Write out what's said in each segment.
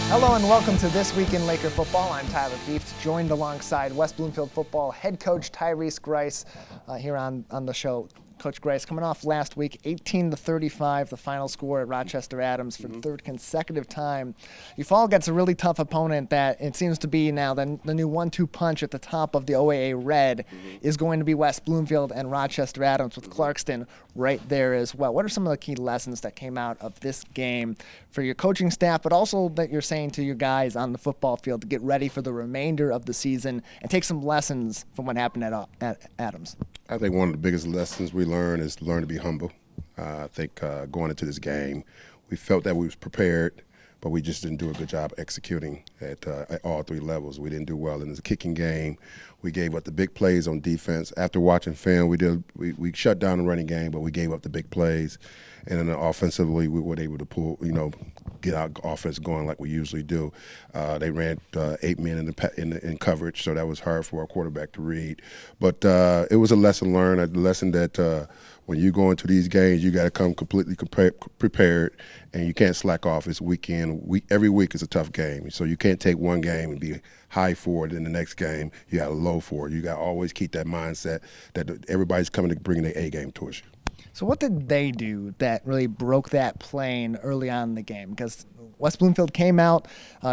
Hello and welcome to This Week in Laker Football. I'm Tyler Kieft, joined alongside West Bloomfield Football head coach Tyrice Grice here on the show. Coach Grice, coming off last week, 18-35, the final score at Rochester Adams for the third consecutive time. You fall against a really tough opponent that it seems to be now the new 1-2 punch at the top of the OAA Red is going to be West Bloomfield and Rochester Adams with Clarkston right there as well. What are some of the key lessons that came out of this game for your coaching staff, but also that you're saying to your guys on the football field to get ready for the remainder of the season and take some lessons from what happened at Adams? I think one of the biggest lessons we learn is learn to be humble. I think going into this game, we felt that we was prepared, but we just didn't do a good job executing at all three levels. We didn't do well in the kicking game. We gave up the big plays on defense. After watching film, we shut down the running game, but we gave up the big plays. And then offensively, we were able to get our offense going like we usually do. They ran 8 men in coverage, so that was hard for our quarterback to read. But it was a lesson learned, a lesson that when you go into these games, you got to come completely prepared, and you can't slack off. It's weekend. Every week is a tough game, so you can't take one game and be high for it, and the next game you got to low for it. You got to always keep that mindset that everybody's coming to bring their A game towards you. So what did they do that really broke that plane early on in the game? Because West Bloomfield came out,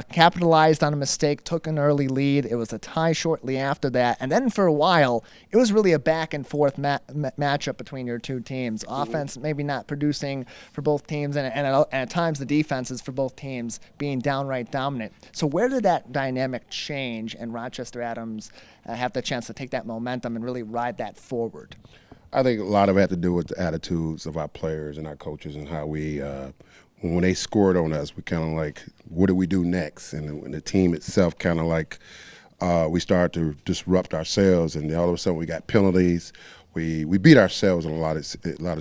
capitalized on a mistake, took an early lead. It was a tie shortly after that. And then for a while, it was really a back-and-forth matchup between your two teams. Offense maybe not producing for both teams, and at times the defenses for both teams being downright dominant. So where did that dynamic change and Rochester Adams have the chance to take that momentum and really ride that forward? I think a lot of it had to do with the attitudes of our players and our coaches and how we when they scored on us, we kind of like, what do we do next? And when the team itself kind of like we started to disrupt ourselves, and all of a sudden we got penalties. We beat ourselves in a lot of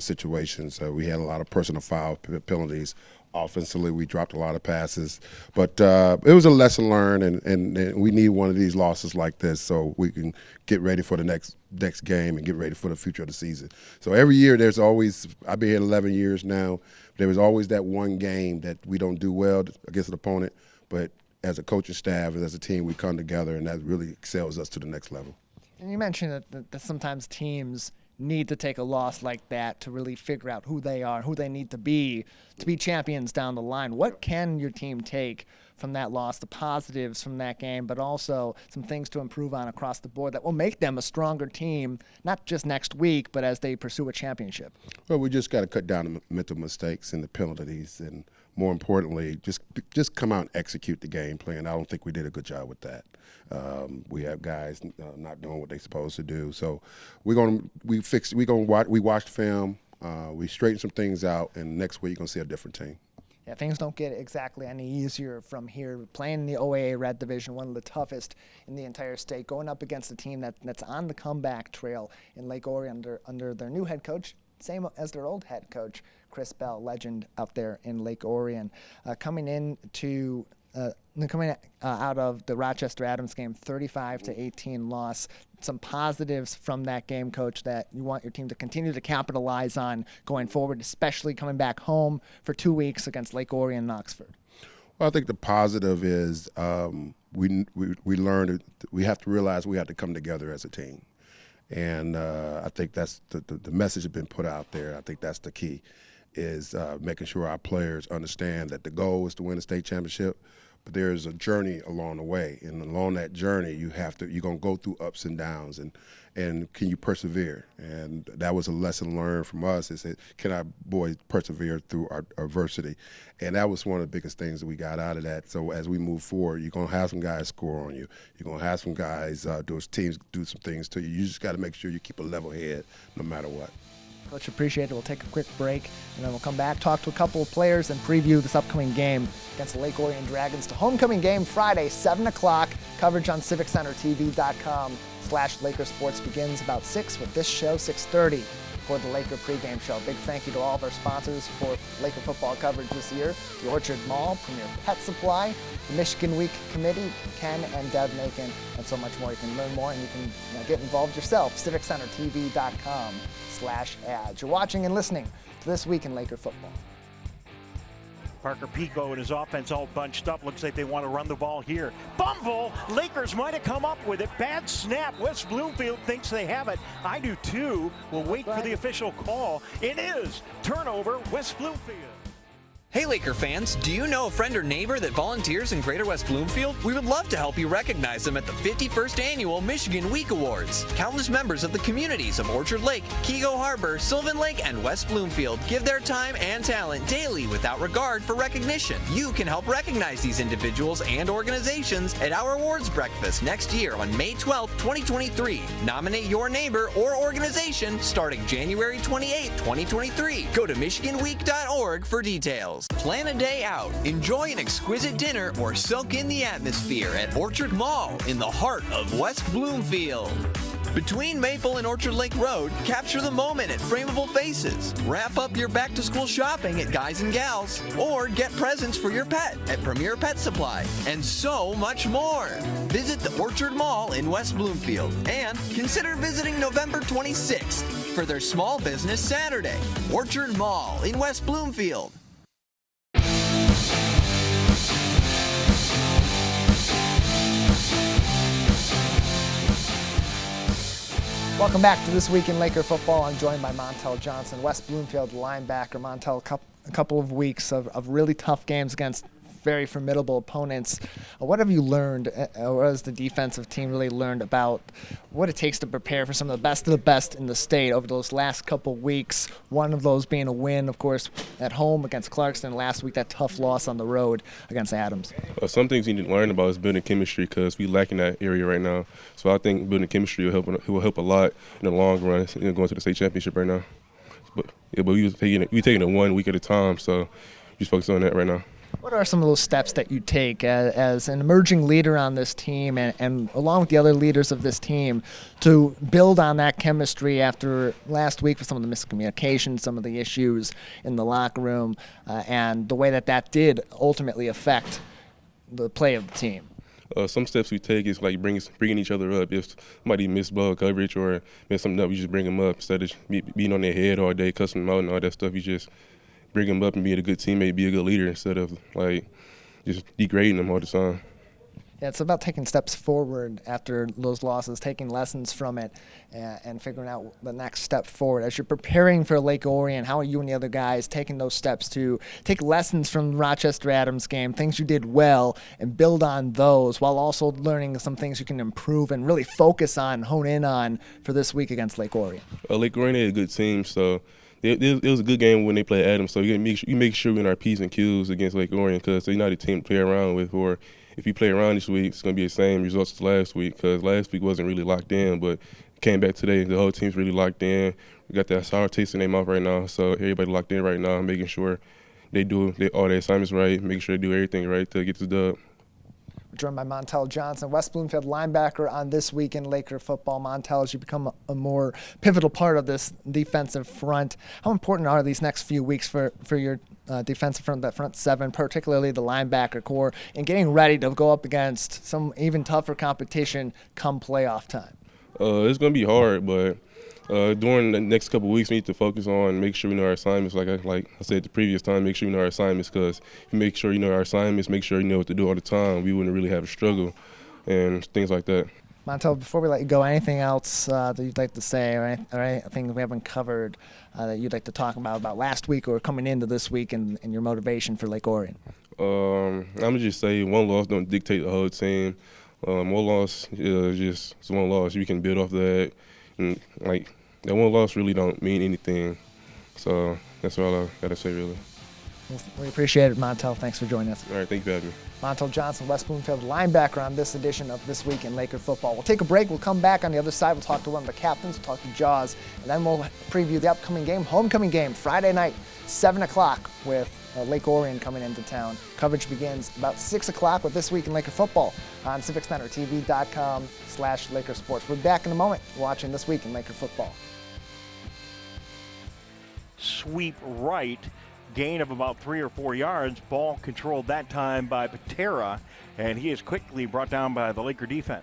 situations. We had a lot of personal foul penalties. Offensively, we dropped a lot of passes, but it was a lesson learned, and we need one of these losses like this so we can get ready for the next game and get ready for the future of the season. So every year there's always, I've been here 11 years now, there was always that one game that we don't do well against an opponent, but as a coaching staff, as a team, we come together, and that really excels us to the next level. And you mentioned that sometimes teams need to take a loss like that to really figure out who they are, who they need to be champions down the line. What can your team take from that loss, the positives from that game, but also some things to improve on across the board that will make them a stronger team, not just next week, but as they pursue a championship? Well, we just got to cut down the mental mistakes and the penalties, and more importantly, just come out and execute the game plan. I don't think we did a good job with that. We have guys not doing what they're supposed to do. So we watched film, we straightened some things out, and next week you're gonna see a different team. Yeah, things don't get exactly any easier from here. Playing in the OAA Red Division, one of the toughest in the entire state, going up against a team that's on the comeback trail in Lake Orion under their new head coach, same as their old head coach, Chris Bell, legend out there in Lake Orion. Coming out of the Rochester Adams game, 35-18 loss. Some positives from that game, Coach, that you want your team to continue to capitalize on going forward, especially coming back home for 2 weeks against Lake Orion and Oxford. Well, I think the positive is we learned we have to realize we have to come together as a team. And I think that's the message has been put out there. I think that's the key, is making sure our players understand that the goal is to win a state championship, but there's a journey along the way. And along that journey, you're going to go through ups and downs, and can you persevere? And that was a lesson learned from us, is that can our boys persevere through our adversity? And that was one of the biggest things that we got out of that. So as we move forward, you're going to have some guys score on you. You're going to have some guys, teams do some things to you. You just got to make sure you keep a level head no matter what. Coach, appreciate it. We'll take a quick break, and then we'll come back, talk to a couple of players, and preview this upcoming game against the Lake Orion Dragons. The homecoming game Friday, 7 o'clock. Coverage on civiccentertv.com/Laker Sports begins about 6 with this show, 6:30 for the Laker pregame show. Big thank you to all of our sponsors for Laker football coverage this year. The Orchard Mall, Premier Pet Supply, the Michigan Week Committee, Ken and Deb Macon, and so much more. You can learn more, and you can get involved yourself. civiccentertv.com/ads. You're watching and listening to This Week in Laker Football. Parker Pico and his offense all bunched up. Looks like they want to run the ball here. Fumble! Lakers might have come up with it. Bad snap. West Bloomfield thinks they have it. I do too. We'll wait for the official call. It is turnover, West Bloomfield. Hey Laker fans, do you know a friend or neighbor that volunteers in Greater West Bloomfield? We would love to help you recognize them at the 51st Annual Michigan Week Awards. Countless members of the communities of Orchard Lake, Keego Harbor, Sylvan Lake, and West Bloomfield give their time and talent daily without regard for recognition. You can help recognize these individuals and organizations at our awards breakfast next year on May 12, 2023. Nominate your neighbor or organization starting January 28, 2023. Go to michiganweek.org for details. Plan a day out, enjoy an exquisite dinner, or soak in the atmosphere at Orchard Mall in the heart of West Bloomfield. Between Maple and Orchard Lake Road, capture the moment at Frameable Faces. Wrap up your back-to-school shopping at Guys and Gals, or get presents for your pet at Premier Pet Supply, and so much more. Visit the Orchard Mall in West Bloomfield, and consider visiting November 26th for their Small Business Saturday. Orchard Mall in West Bloomfield. Welcome back to This Week in Laker Football. I'm joined by Montell Johnson, West Bloomfield linebacker. Montell, a couple of weeks of really tough games against very formidable opponents. What have you learned, or has the defensive team really learned about what it takes to prepare for some of the best in the state over those last couple weeks? One of those being a win, of course, at home against Clarkston. Last week, that tough loss on the road against Adams. Some things you need to learn about is building chemistry, because we lack in that area right now. So I think building chemistry will help a lot in the long run, going to the state championship right now. But we're taking it 1 week at a time, so just focus on that right now. What are some of those steps that you take as an emerging leader on this team and along with the other leaders of this team to build on that chemistry after last week with some of the miscommunication, some of the issues in the locker room, and the way that did ultimately affect the play of the team? Some steps we take is like bringing each other up. If somebody missed ball coverage or messed something up, you just bring them up instead of being on their head all day, cussing them out and all that stuff. You just bring them up and be a good teammate, be a good leader instead of like just degrading them all the time. Yeah, it's about taking steps forward after those losses, taking lessons from it, and figuring out the next step forward. As you're preparing for Lake Orion, how are you and the other guys taking those steps to take lessons from the Rochester Adams game, things you did well, and build on those while also learning some things you can improve and really focus on, hone in on for this week against Lake Orion? Lake Orion had a good team, so it was a good game when they played Adams, so you make sure we're in our P's and Q's against Lake Orion, because they're not a team to play around with. Or if you play around this week, it's going to be the same results as last week, because last week wasn't really locked in, but came back today. The whole team's really locked in. We got that sour taste in their mouth right now, so everybody locked in right now, making sure they do all their assignments right, making sure they do everything right to get this dub. Joined by Montell Johnson, West Bloomfield linebacker on This Week in Laker Football. Montell, as you become a more pivotal part of this defensive front, how important are these next few weeks for your defensive front, that front seven, particularly the linebacker core, and getting ready to go up against some even tougher competition come playoff time? It's going to be hard, but during the next couple of weeks, we need to focus on make sure we know our assignments. Like I said the previous time, make sure we know our assignments, because if you make sure you know our assignments, make sure you know what to do all the time, we wouldn't really have a struggle and things like that. Montell, before we let you go, anything else that you'd like to say, or anything we haven't covered that you'd like to talk about last week or coming into this week and your motivation for Lake Orion? I'm going to just say one loss don't dictate the whole team. One loss is just one loss. You can build off that. And, that one loss really don't mean anything. So that's all I got to say, really. Well, we appreciate it, Montell. Thanks for joining us. All right, thank you for having me. Montell Johnson, West Bloomfield linebacker on this edition of This Week in Laker Football. We'll take a break. We'll come back on the other side. We'll talk to one of the captains. We'll talk to Jaws. And then we'll preview the upcoming game, homecoming game, Friday night, 7 o'clock with Lake Orion coming into town. Coverage begins about 6 o'clock with This Week in Laker Football on civiccenter.tv.com/LakerSports. We'll be back in a moment watching This Week in Laker Football. Sweep right, gain of about 3 or 4 yards. Ball controlled that time by Patera, and he is quickly brought down by the Laker defense.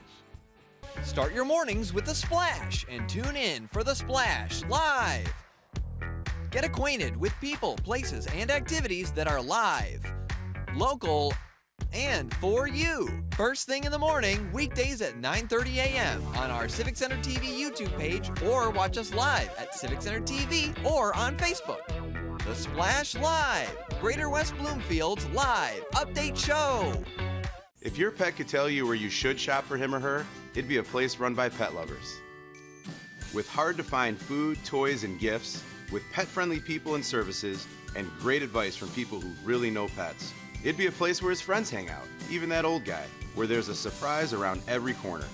Start your mornings with The Splash and tune in for The Splash live. Get acquainted with people, places, and activities that are live, local, and for you. First thing in the morning, weekdays at 9:30 a.m. on our Civic Center TV YouTube page, or watch us live at Civic Center TV or on Facebook. The Splash Live, Greater West Bloomfield's live update show. If your pet could tell you where you should shop for him or her, it'd be a place run by pet lovers. With hard-to-find food, toys, and gifts, with pet-friendly people and services, and great advice from people who really know pets, it'd be a place where his friends hang out, even that old guy, where there's a surprise around every corner.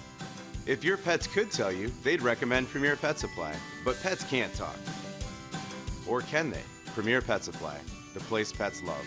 If your pets could tell you, they'd recommend Premier Pet Supply, but pets can't talk. Or can they? Premier Pet Supply, the place pets love.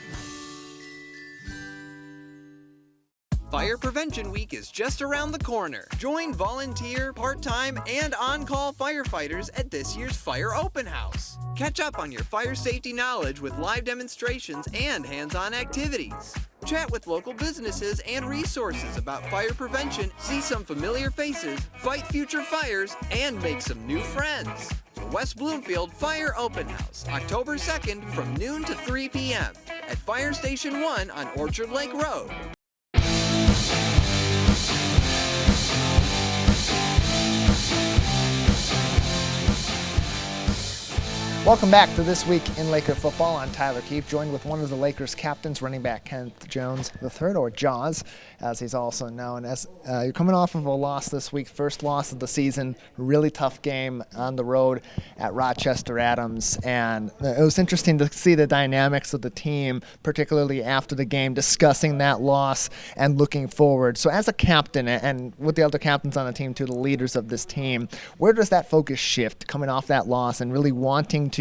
Fire Prevention Week is just around the corner. Join volunteer, part-time, and on-call firefighters at this year's Fire Open House. Catch up on your fire safety knowledge with live demonstrations and hands-on activities. Chat with local businesses and resources about fire prevention, see some familiar faces, fight future fires, and make some new friends. The West Bloomfield Fire Open House, October 2nd from noon to 3 p.m. at Fire Station 1 on Orchard Lake Road. Welcome back to This Week in Laker Football. I'm Tyler Kieft, joined with one of the Lakers' captains, running back Kenneth Jones III, or Jaws, as he's also known. As you're coming off of a loss this week, first loss of the season, really tough game on the road at Rochester Adams, and it was interesting to see the dynamics of the team, particularly after the game, discussing that loss and looking forward. So as a captain, and with the other captains on the team too, the leaders of this team, where does that focus shift coming off that loss and really wanting to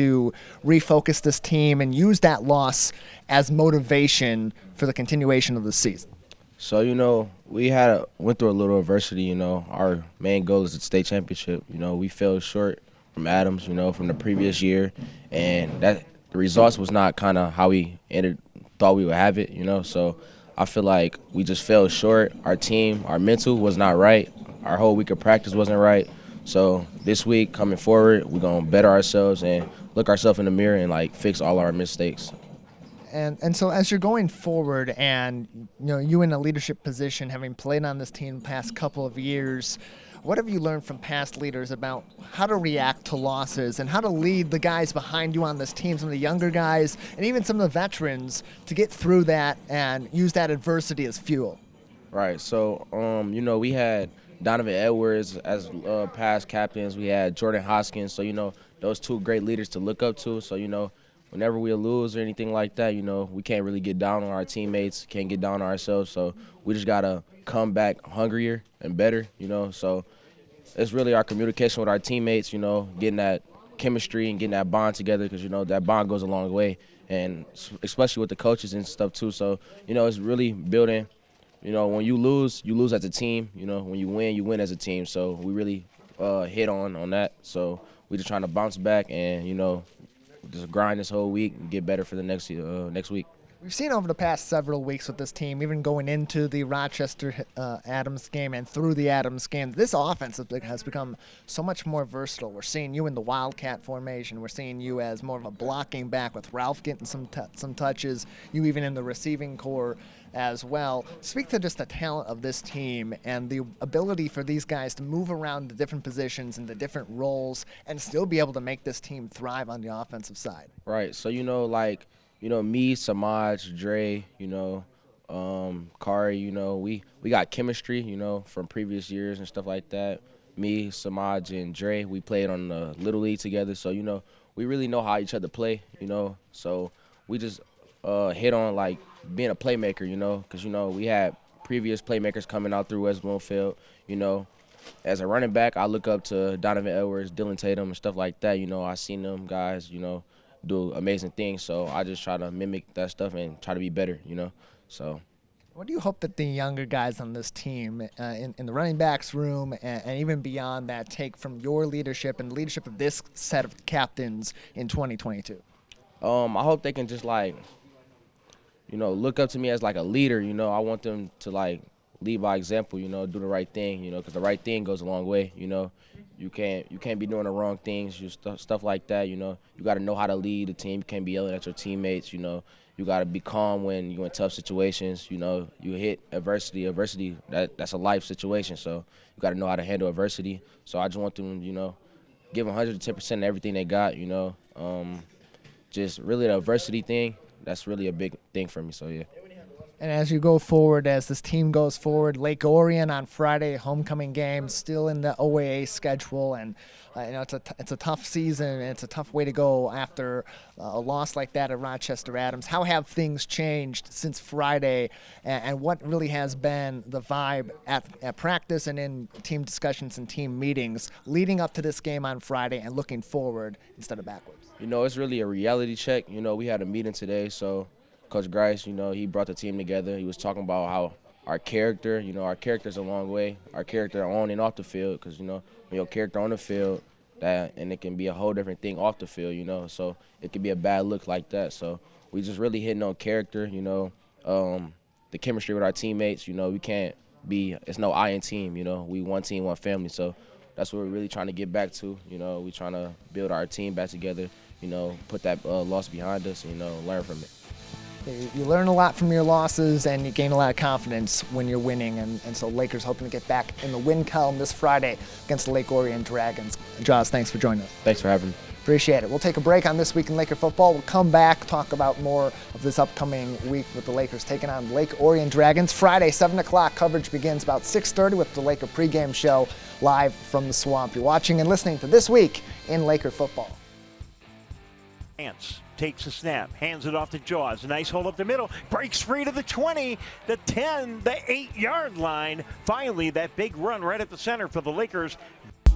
refocus this team and use that loss as motivation for the continuation of the season? So, we went through a little adversity. Our main goal is the state championship. We fell short from Adams, from the previous year, and that the results was not kind of how we thought we would have it, So I feel like we just fell short. Our team, our mental was not right. Our whole week of practice wasn't right. So this week, coming forward, we're going to better ourselves and look ourselves in the mirror and, fix all our mistakes. And so as you're going forward and, you in a leadership position, having played on this team the past couple of years, what have you learned from past leaders about how to react to losses and how to lead the guys behind you on this team, some of the younger guys and even some of the veterans, to get through that and use that adversity as fuel? Right. So, we had Donovan Edwards as past captains. We had Jordan Hoskins. So, those two great leaders to look up to. So, whenever we lose or anything like that, we can't really get down on our teammates, can't get down on ourselves. So we just got to come back hungrier and better, So it's really our communication with our teammates, getting that chemistry and getting that bond together because, that bond goes a long way, and especially with the coaches and stuff too. So, it's really building, when you lose as a team. When you win as a team. So we really hit on that. So we're just trying to bounce back and, just grind this whole week and get better for the next week. We've seen over the past several weeks with this team, even going into the Rochester Adams game and through the Adams game, this offense has become so much more versatile. We're seeing you in the Wildcat formation. We're seeing you as more of a blocking back with Ralph getting some touches, you even in the receiving core as well. Speak to just the talent of this team and the ability for these guys to move around the different positions and the different roles and still be able to make this team thrive on the offensive side. Right. So, me, Samaj, Dre, Kari, we got chemistry, from previous years and stuff like that. Me, Samaj, and Dre, we played on the Little League together. So, we really know how each other play, So we just hit on, being a playmaker, because, we had previous playmakers coming out through West Bloomfield, As a running back, I look up to Donovan Edwards, Dylan Tatum, and stuff like that. I seen them guys, do amazing things. So I just try to mimic that stuff and try to be better, So. What do you hope that the younger guys on this team, in the running backs room and even beyond that, take from your leadership and the leadership of this set of captains in 2022? I hope they can just, look up to me as, a leader. I want them to, lead by example, you know, do the right thing, you know, because the right thing goes a long way, you know. You can't be doing the wrong things, stuff like that, you know. You got to know how to lead the team. You can't be yelling at your teammates, you know. You got to be calm when you're in tough situations, you know. You hit adversity. Adversity, that's a life situation, so you got to know how to handle adversity. So I just want them, you know, give 110% in everything they got, you know. Just really the adversity thing, that's really a big thing for me, so yeah. And as you go forward, as this team goes forward, Lake Orion on Friday, homecoming game, still in the OAA schedule, and you know it's a tough season, and it's a tough way to go after a loss like that at Rochester Adams. How have things changed since Friday, and what really has been the vibe at practice and in team discussions and team meetings leading up to this game on Friday and looking forward instead of backwards? You know, it's really a reality check. You know, we had a meeting today, so Coach Grice, you know, he brought the team together. He was talking about how our character, you know, our character's a long way. Our character on and off the field, because, you know, when your character on the field, and it can be a whole different thing off the field, you know. So it could be a bad look like that. So we just really hitting on character, you know, the chemistry with our teammates. You know, we can't be, it's no I in team, you know. We one team, one family. So that's what we're really trying to get back to. You know, we're trying to build our team back together, you know, put that loss behind us, and, you know, learn from it. You learn a lot from your losses, and you gain a lot of confidence when you're winning. And so Lakers hoping to get back in the win column this Friday against the Lake Orion Dragons. Jaws, thanks for joining us. Thanks for having me. Appreciate it. We'll take a break on This Week in Laker Football. We'll come back, talk about more of this upcoming week with the Lakers taking on Lake Orion Dragons. Friday, 7 o'clock. Coverage begins about 6:30 with the Laker pregame show live from the Swamp. You're watching and listening to This Week in Laker Football. Hands takes a snap, hands it off to Jaws. A nice hole up the middle, breaks free to the 20, the 10, the 8-yard line. Finally, that big run right at the center for the Lakers.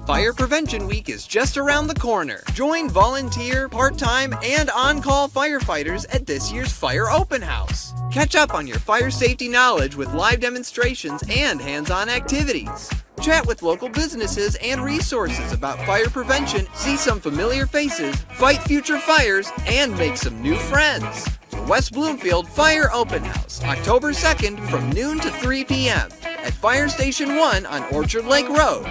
Fire Prevention Week is just around the corner. Join volunteer, part-time, and on-call firefighters at this year's Fire Open House. Catch up on your fire safety knowledge with live demonstrations and hands-on activities. Chat with local businesses and resources about fire prevention, see some familiar faces, fight future fires, and make some new friends. The West Bloomfield Fire Open House, October 2nd from noon to 3 p.m. at Fire Station 1 on Orchard Lake Road.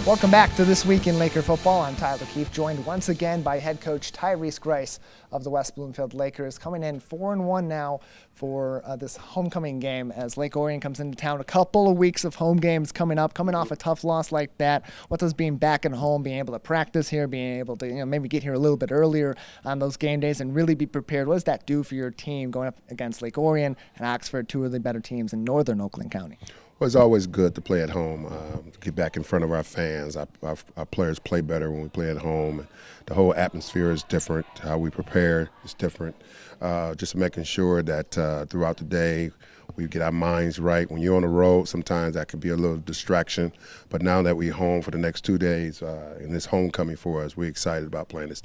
Welcome back to This Week in Laker Football. I'm Tyler Kieft, joined once again by head coach Tyrice Grice of the West Bloomfield Lakers, coming in 4-1 now for this homecoming game as Lake Orion comes into town. A couple of weeks of home games coming up, coming off a tough loss like that. What does being back at home, being able to practice here, being able to maybe get here a little bit earlier on those game days and really be prepared, what does that do for your team going up against Lake Orion and Oxford, two of the better teams in northern Oakland County? Well, it's always good to play at home, get back in front of our fans. Our players play better when we play at home. The whole atmosphere is different. How we prepare is different. Just making sure that throughout the day we get our minds right. When you're on the road, sometimes that can be a little distraction. But now that we're home for the next 2 days, and this homecoming for us, we're excited about playing this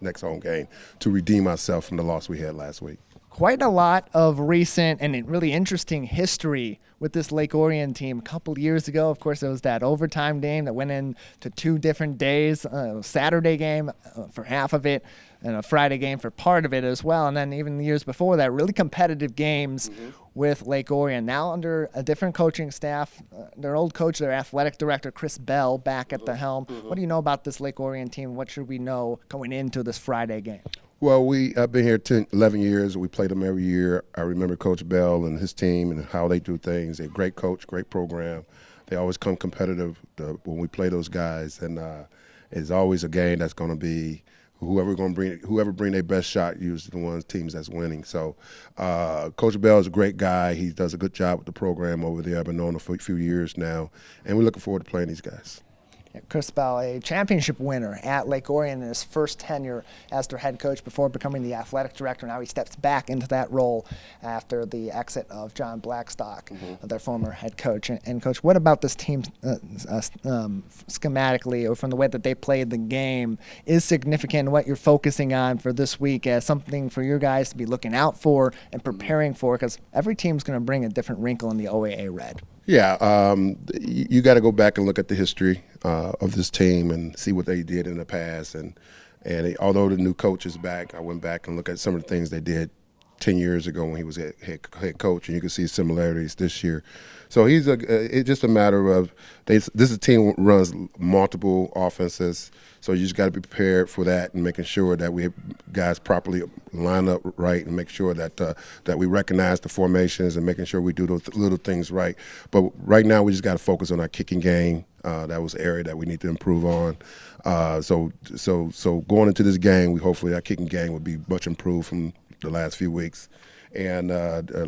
next home game to redeem ourselves from the loss we had last week. Quite a lot of recent and really interesting history with this Lake Orion team. A couple years ago, of course, there was that overtime game that went into 2 different days, Saturday game for half of it and a Friday game for part of it as well. And then even the years before that, really competitive games with Lake Orion. Now under a different coaching staff, their old coach, their athletic director, Chris Bell, back at the helm. What do you know about this Lake Orion team? What should we know going into this Friday game? Well, I've been here 11 years. We play them every year. I remember Coach Bell and his team and how they do things. They're a great coach, great program. They always come competitive when we play those guys. And it's always a game that's going to be whoever bring their best shot, usually the teams that's winning. So Coach Bell is a great guy. He does a good job with the program over there. I've been knowing him for a few years now. And we're looking forward to playing these guys. Chris Bell, a championship winner at Lake Orion in his first tenure as their head coach before becoming the athletic director. Now he steps back into that role after the exit of John Blackstock, their former head coach. And Coach, what about this team schematically or from the way that they played the game is significant, what you're focusing on for this week as something for your guys to be looking out for and preparing for? Because every team's going to bring a different wrinkle in the OAA red. Yeah, you got to go back and look at the history of this team and see what they did in the past. And although the new coach is back, I went back and looked at some of the things they did 10 years ago when he was head coach, and you can see similarities this year. So it's just a matter of this is a team that runs multiple offenses, so you just got to be prepared for that and making sure that we have guys properly line up right and make sure that that we recognize the formations and making sure we do those little things right. But right now we just got to focus on our kicking game. That was an area that we need to improve on. So going into this game, hopefully our kicking game will be much improved from the last few weeks. And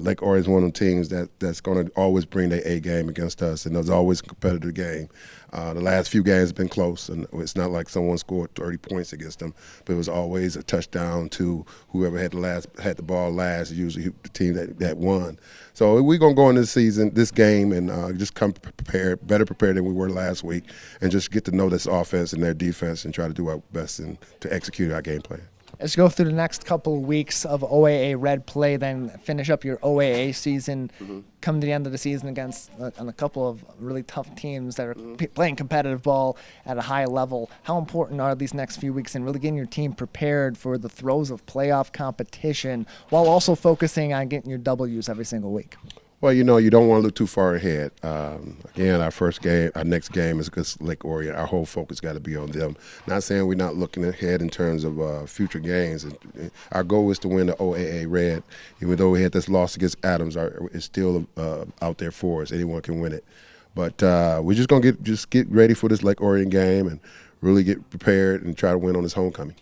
Lake Orion is one of the teams that's going to always bring their A game against us, and there's always a competitive game. The last few games have been close, and it's not like someone scored 30 points against them, but it was always a touchdown to whoever had the ball last, usually the team that won. So we're going to go into this game, and just come better prepared than we were last week, and just get to know this offense and their defense and try to do our best to execute our game plan. As you go through the next couple of weeks of OAA Red play, then finish up your OAA season, come to the end of the season against a couple of really tough teams that are playing competitive ball at a high level. How important are these next few weeks in really getting your team prepared for the throes of playoff competition while also focusing on getting your W's every single week? Well, you don't want to look too far ahead. Again, our next game is against Lake Orion. Our whole focus got to be on them. Not saying we're not looking ahead in terms of future games. Our goal is to win the OAA Red. Even though we had this loss against Adams, it's still out there for us. Anyone can win it. But we're just gonna get ready for this Lake Orion game and really get prepared and try to win on this homecoming.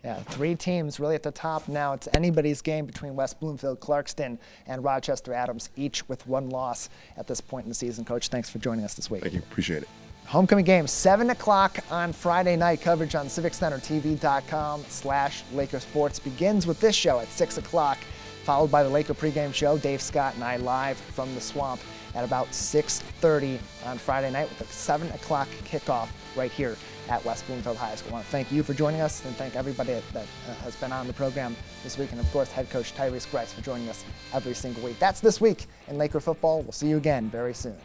Yeah, 3 teams really at the top now. It's anybody's game between West Bloomfield, Clarkston, and Rochester Adams, each with 1 loss at this point in the season. Coach, thanks for joining us this week. Thank you. Appreciate it. Homecoming game, 7 o'clock on Friday night. Coverage on civiccentertv.com/Laker Sports begins with this show at 6 o'clock, followed by the Laker pregame show. Dave Scott and I live from the Swamp at about 6:30 on Friday night with a 7 o'clock kickoff right here at West Bloomfield High School. I want to thank you for joining us and thank everybody that has been on the program this week, and of course Head Coach Tyrice Grice for joining us every single week. That's this week in Laker football. We'll see you again very soon.